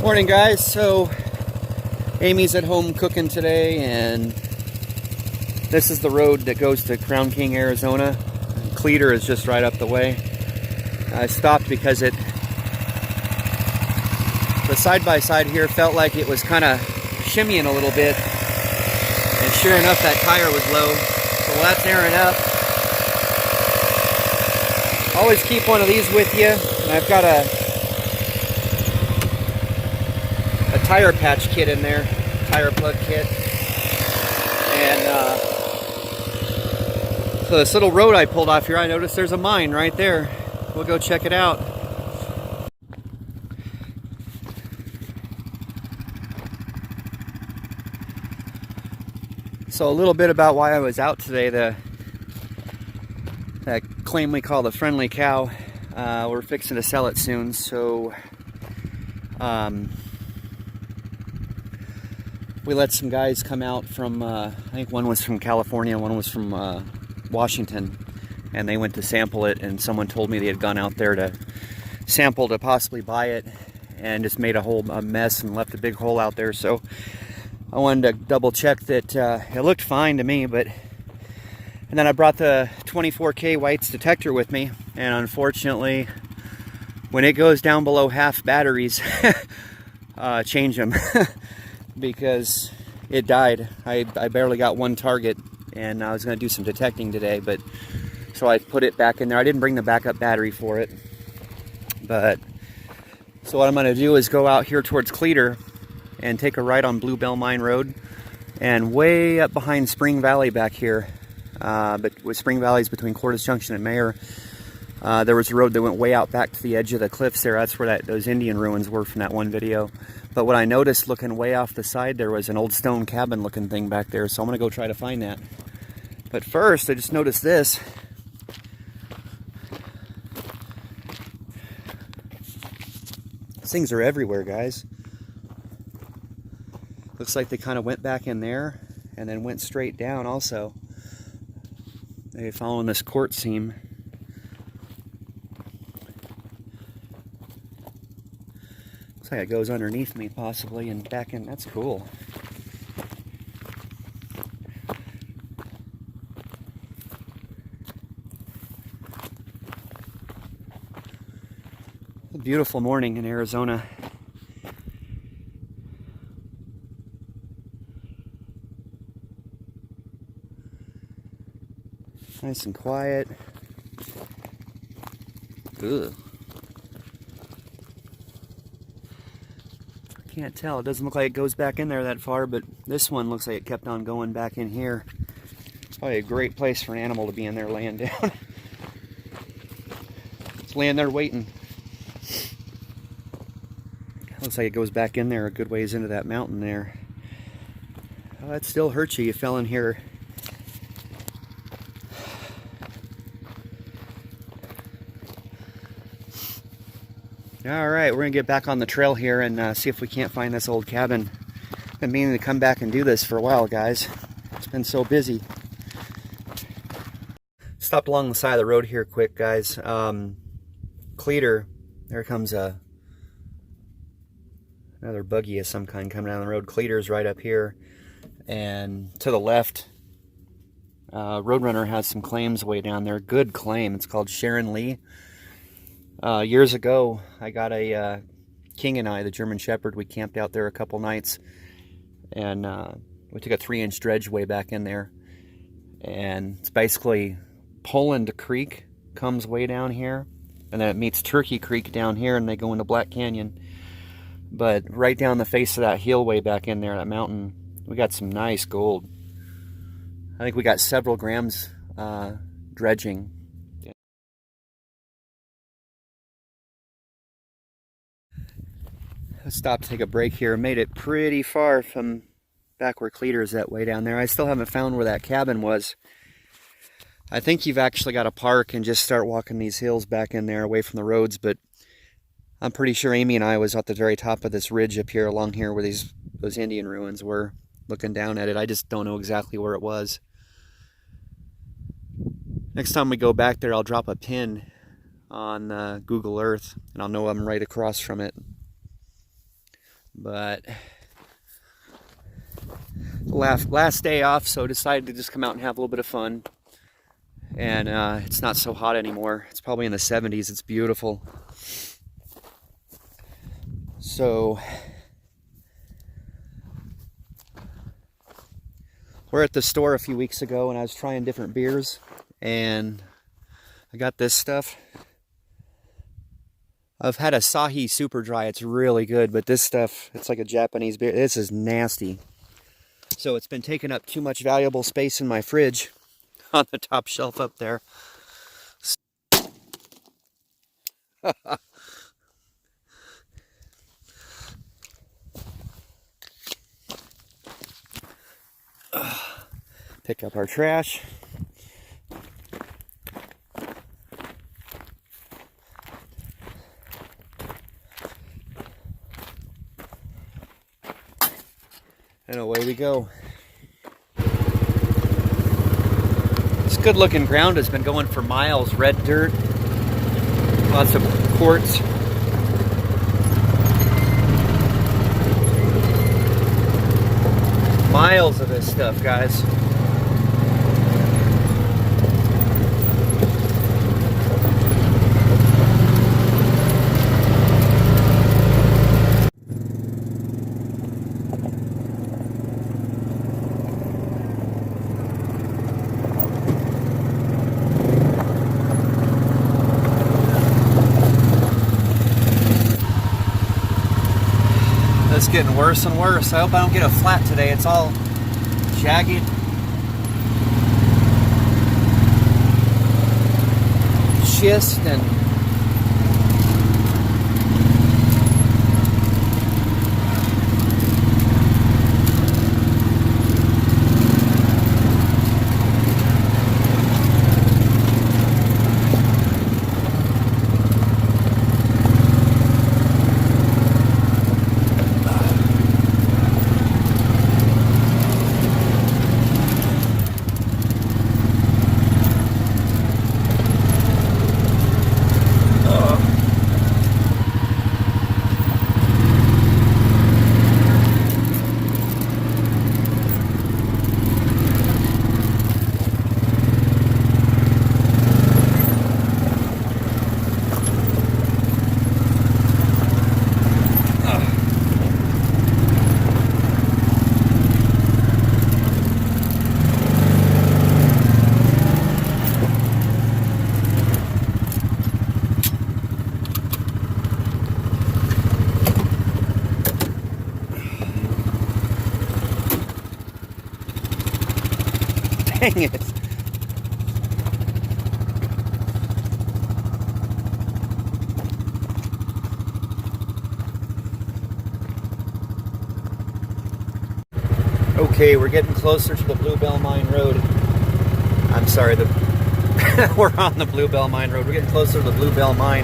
Morning, guys. So Amy's at home cooking today, and this is the road that goes to Crown King, Arizona. Cleater is just right up the way. I stopped because the side-by-side here felt like it was kind of shimmying a little bit, and sure enough that tire was low. So while that's airing up, always keep one of these with you. And I've got a tire patch kit in there, tire plug kit. And so this little road I pulled off here, I noticed there's a mine right there. We'll go check it out. So a little bit about why I was out today. That claim we call the friendly cow, we're fixing to sell it soon. So we let some guys come out from, I think one was from California, one was from Washington, and they went to sample it, and someone told me they had gone out there to sample to possibly buy it and just made a mess and left a big hole out there. So I wanted to double check that it looked fine to me, and then I brought the 24K Whites detector with me, and unfortunately when it goes down below half batteries, change them because it died. I barely got one target, and I was going to do some detecting today, but so I put it back in there. I didn't bring the backup battery for it, but so what I'm going to do is go out here towards Cleater and take a right on Bluebell Mine Road, and way up behind Spring Valley back here, but with Spring Valley's between Cordes Junction and Mayer, there was a road that went way out back to the edge of the cliffs there. That's where those Indian ruins were from that one video. But what I noticed looking way off the side, there was an old stone cabin looking thing back there, so I'm gonna go try to find that. But first, I just noticed this. These things are everywhere, guys. Looks like they kind of went back in there and then went straight down also. They're following this quartz seam. Looks like it goes underneath me possibly and back in. That's cool. A beautiful morning in Arizona. Nice and quiet. Ugh. Can't tell. It doesn't look like it goes back in there that far, but this one looks like it kept on going back in here. Probably a great place for an animal to be in there laying down. It's laying there waiting. Looks like it goes back in there a good ways into that mountain there. Oh, that still hurts you. You fell in here. Alright, we're going to get back on the trail here and see if we can't find this old cabin. Been meaning to come back and do this for a while, guys. It's been so busy. Stopped along the side of the road here quick, guys. Cleater, there comes another buggy of some kind coming down the road. Cleater's right up here. And to the left, Roadrunner has some claims way down there. Good claim. It's called Sharon Lee. Years ago, I got a King and I, the German Shepherd. We camped out there a couple nights, and we took a 3-inch dredge way back in there. And it's basically Poland Creek comes way down here, and then it meets Turkey Creek down here, and they go into Black Canyon. But right down the face of that hill way back in there, that mountain, we got some nice gold. I think we got several grams dredging. Stopped to take a break here. Made it pretty far from back where Cleater's that way down there. I still haven't found where that cabin was. I think you've actually got to park and just start walking these hills back in there away from the roads, but I'm pretty sure Amy and I was at the very top of this ridge up here along here where those Indian ruins were, looking down at it. I just don't know exactly where it was. Next time we go back there, I'll drop a pin on Google Earth, and I'll know I'm right across from it. But last day off, so decided to just come out and have a little bit of fun. And it's not so hot anymore. It's probably in the 70s. It's beautiful. So we're at the store a few weeks ago, and I was trying different beers, and I got this stuff. I've had a Asahi Super Dry. It's really good, but this stuff, it's like a Japanese beer. This is nasty. So it's been taking up too much valuable space in my fridge on the top shelf up there. Pick up our trash. And away we go. This good looking ground has been going for miles. Red dirt, lots of quartz. Miles of this stuff, guys. It's getting worse and worse. I hope I don't get a flat today. It's all jagged. Schist and dang it. Okay, we're getting closer to the Bluebell Mine Road. I'm sorry, we're on the Bluebell Mine Road. We're getting closer to the Bluebell Mine.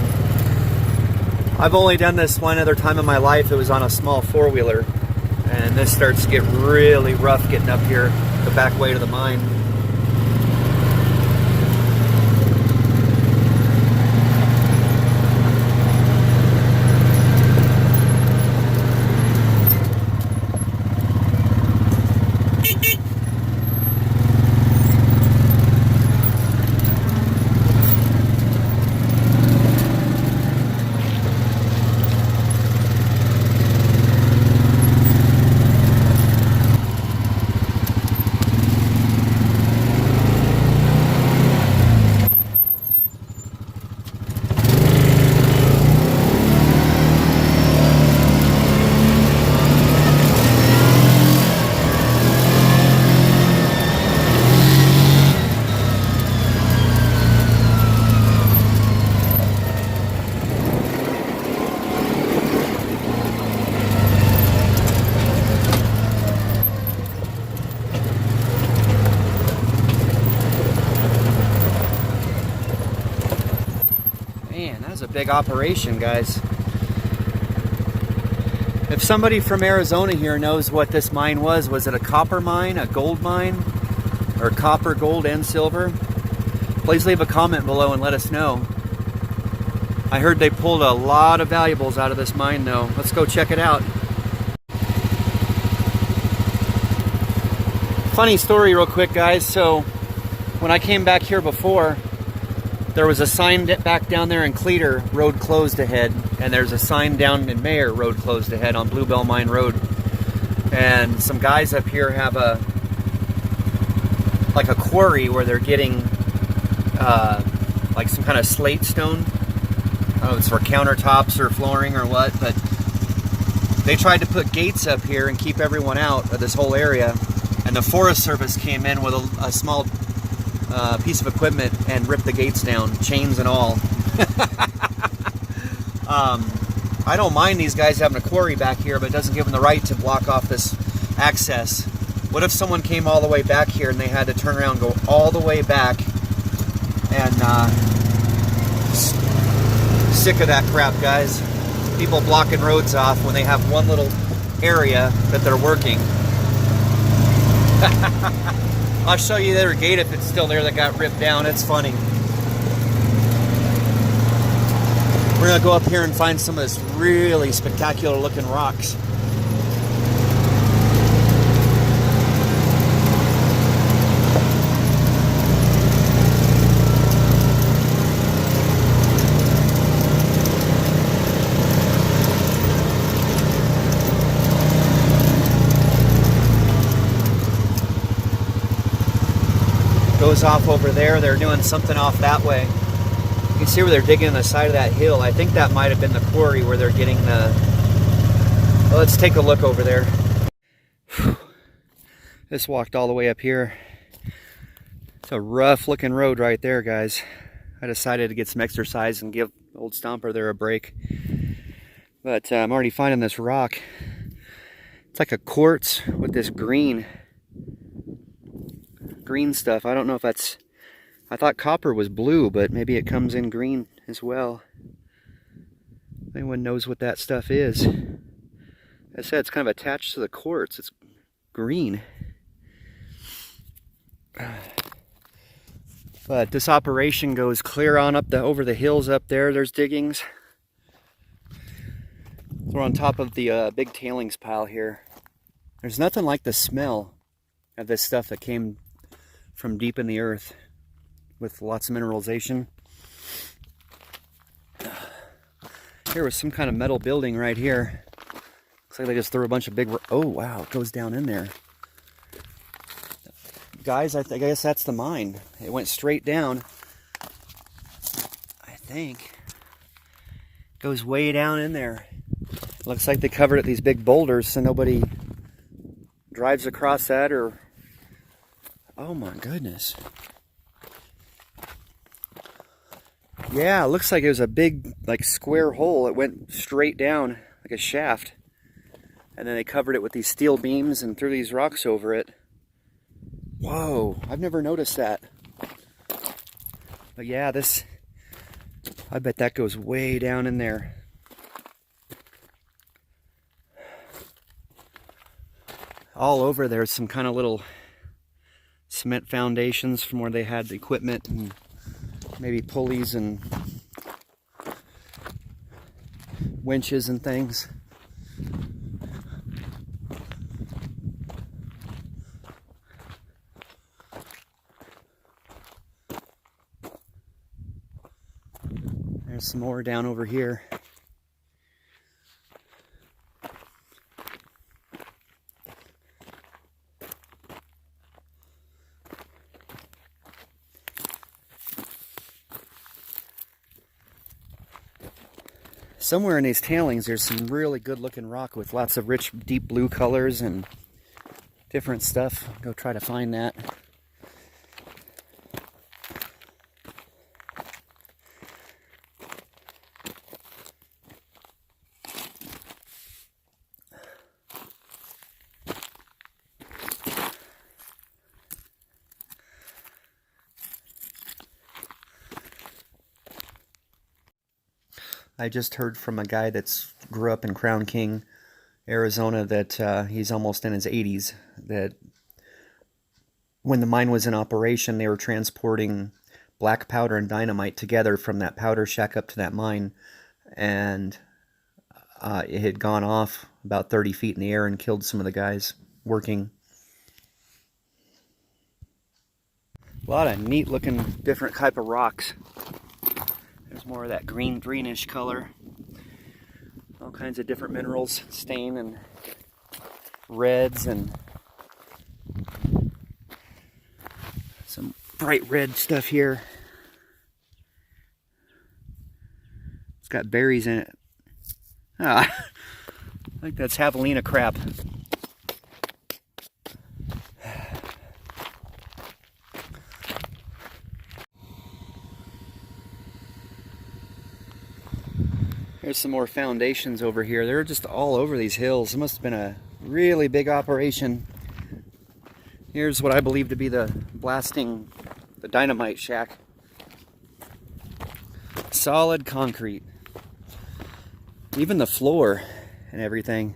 I've only done this one other time in my life. It was on a small four-wheeler. And this starts to get really rough getting up here the back way to the mine. Man, that was a big operation, guys. If somebody from Arizona here knows what this mine was it a copper mine, a gold mine, or copper, gold, and silver? Please leave a comment below and let us know. I heard they pulled a lot of valuables out of this mine though. Let's go check it out. Funny story real quick, guys. So when I came back here before, there was a sign back down there in Cleator, road closed ahead, and there's a sign down in Mayer, road closed ahead on Bluebell Mine Road. And some guys up here have a quarry where they're getting like some kind of slate stone. I don't know if it's for countertops or flooring or what, but they tried to put gates up here and keep everyone out of this whole area. And the Forest Service came in with a small piece of equipment and ripped the gates down, chains and all. I don't mind these guys having a quarry back here, but it doesn't give them the right to block off this access. What if someone came all the way back here and they had to turn around and go all the way back? And sick of that crap, guys. People blocking roads off when they have one little area that they're working. I'll show you the other gate if it's still there that got ripped down. It's funny. We're gonna go up here and find some of this really spectacular looking rocks. Goes off over there. They're doing something off that way. You can see where they're digging on the side of that hill. I think that might have been the quarry where they're getting the... Well, let's take a look over there. Just walked all the way up here. It's a rough looking road right there, guys. I decided to get some exercise and give old Stomper there a break. But I'm already finding this rock. It's like a quartz with this green stuff. I don't know if that's... I thought copper was blue, but maybe it comes in green as well. If anyone knows what that stuff is. I said it's kind of attached to the quartz. It's green. But this operation goes clear on up over the hills up there. There's diggings. We're on top of the big tailings pile here. There's nothing like the smell of this stuff that came from deep in the earth with lots of mineralization. Here was some kind of metal building right here. Looks like they just threw a bunch of big... Oh, wow, it goes down in there. Guys, I guess that's the mine. It went straight down. I think. Goes way down in there. Looks like they covered it these big boulders so nobody drives across that or... Oh my goodness. Yeah, it looks like it was a big, like, square hole. It went straight down like a shaft. And then they covered it with these steel beams and threw these rocks over it. Whoa, I've never noticed that. But yeah, this, I bet that goes way down in there. All over there's some kind of little cement foundations from where they had the equipment and maybe pulleys and winches and things. There's some more down over here. Somewhere in these tailings there's some really good looking rock with lots of rich deep blue colors and different stuff. Go try to find that. I just heard from a guy that's grew up in Crown King, Arizona, that he's almost in his 80s, that when the mine was in operation, they were transporting black powder and dynamite together from that powder shack up to that mine, and it had gone off about 30 feet in the air and killed some of the guys working. A lot of neat looking different type of rocks. There's more of that greenish color. All kinds of different minerals, stain and reds and some bright red stuff here. It's got berries in it. Ah, I think that's javelina crab. There's some more foundations over here. They're just all over these hills. It must have been a really big operation. Here's what I believe to be the dynamite shack. Solid concrete. Even the floor and everything.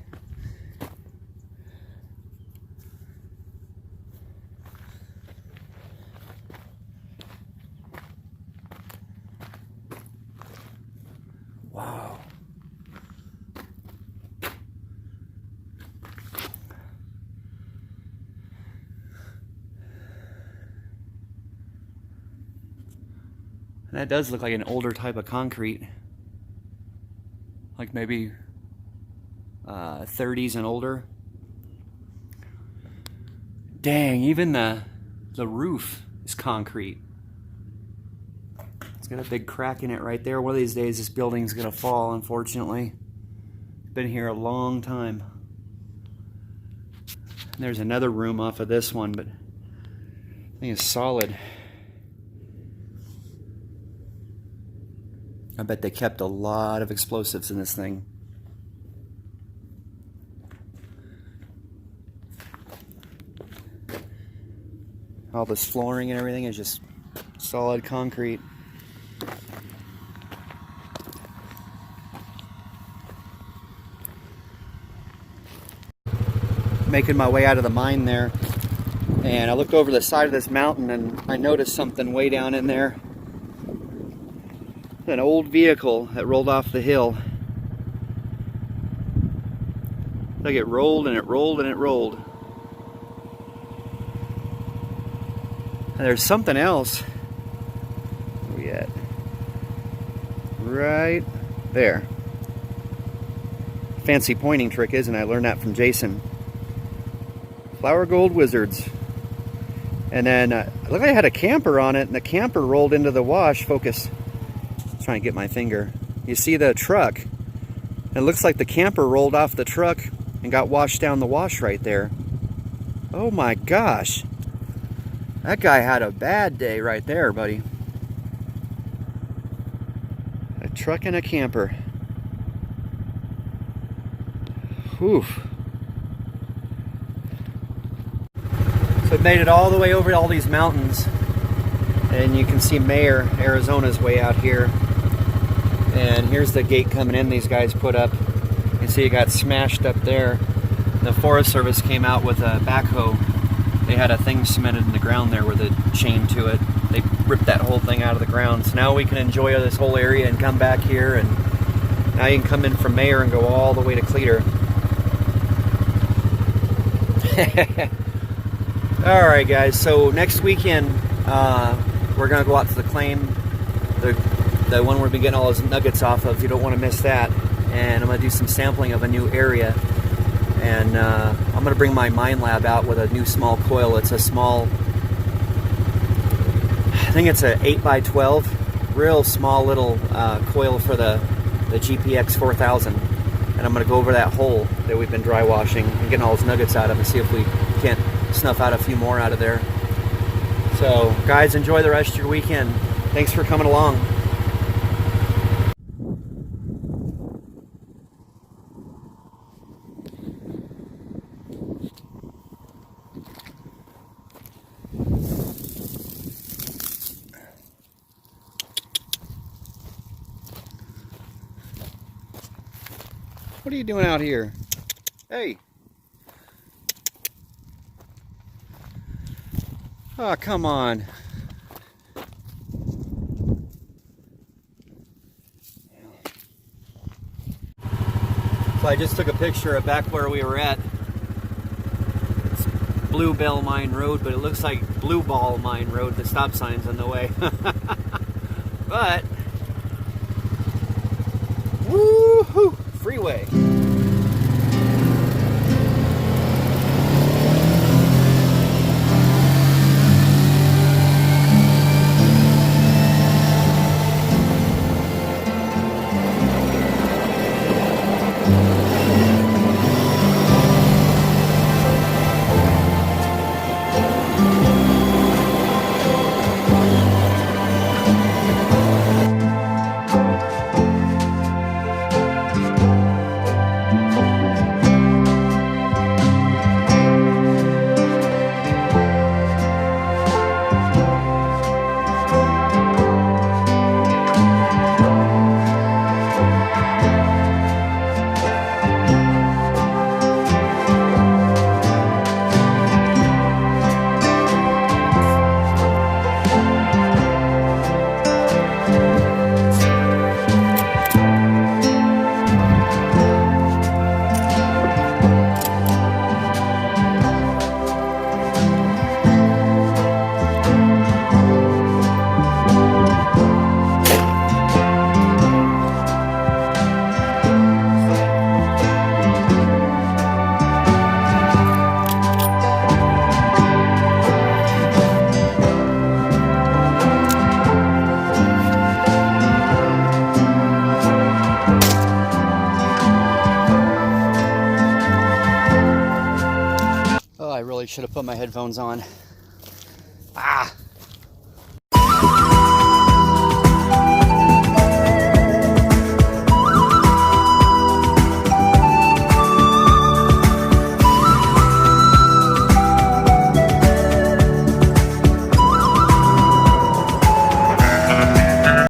Wow. And that does look like an older type of concrete. Like maybe 30s and older. Dang, even the roof is concrete. It's got a big crack in it right there. One of these days this building's gonna fall, unfortunately. It's been here a long time. And there's another room off of this one, but I think it's solid. I bet they kept a lot of explosives in this thing. All this flooring and everything is just solid concrete. Making my way out of the mine there, and I looked over the side of this mountain and I noticed something way down in there. An old vehicle that rolled off the hill. Like it rolled and it rolled and it rolled. And there's something else. Where are we at? Right there. Fancy pointing trick, isn't it? I learned that from Jason. Flower Gold Wizards. And then it looked like I had a camper on it, and the camper rolled into the wash. Focus. Trying to get my finger. You see the truck? It looks like the camper rolled off the truck and got washed down the wash right there. Oh my gosh. That guy had a bad day right there, buddy. A truck and a camper. Whew. So it made it all the way over all these mountains. And you can see Mayer, Arizona's way out here. And here's the gate coming in these guys put up. You can see it got smashed up there. The Forest Service came out with a backhoe. They had a thing cemented in the ground there with a chain to it. They ripped that whole thing out of the ground. So now we can enjoy this whole area and come back here. And now you can come in from Mayer and go all the way to Cleator. Alright guys, so next weekend we're going to go out to the claim. The one we've been getting all those nuggets off of. You don't want to miss that. And I'm going to do some sampling of a new area. And I'm going to bring my mine lab out with a new small coil. It's a small, I think it's an 8x12, real small little coil for the GPX 4000. And I'm going to go over that hole that we've been dry washing and getting all those nuggets out of and see if we can't snuff out a few more out of there. So guys, enjoy the rest of your weekend. Thanks for coming along. What are you doing out here? Hey. Oh, come on. So I just took a picture of back where we were at. It's Bluebell Mine Road, but it looks like Blueball Mine Road. The stop sign's in the way. But, woohoo! Freeway. Oh, I really should have put my headphones on. Ah!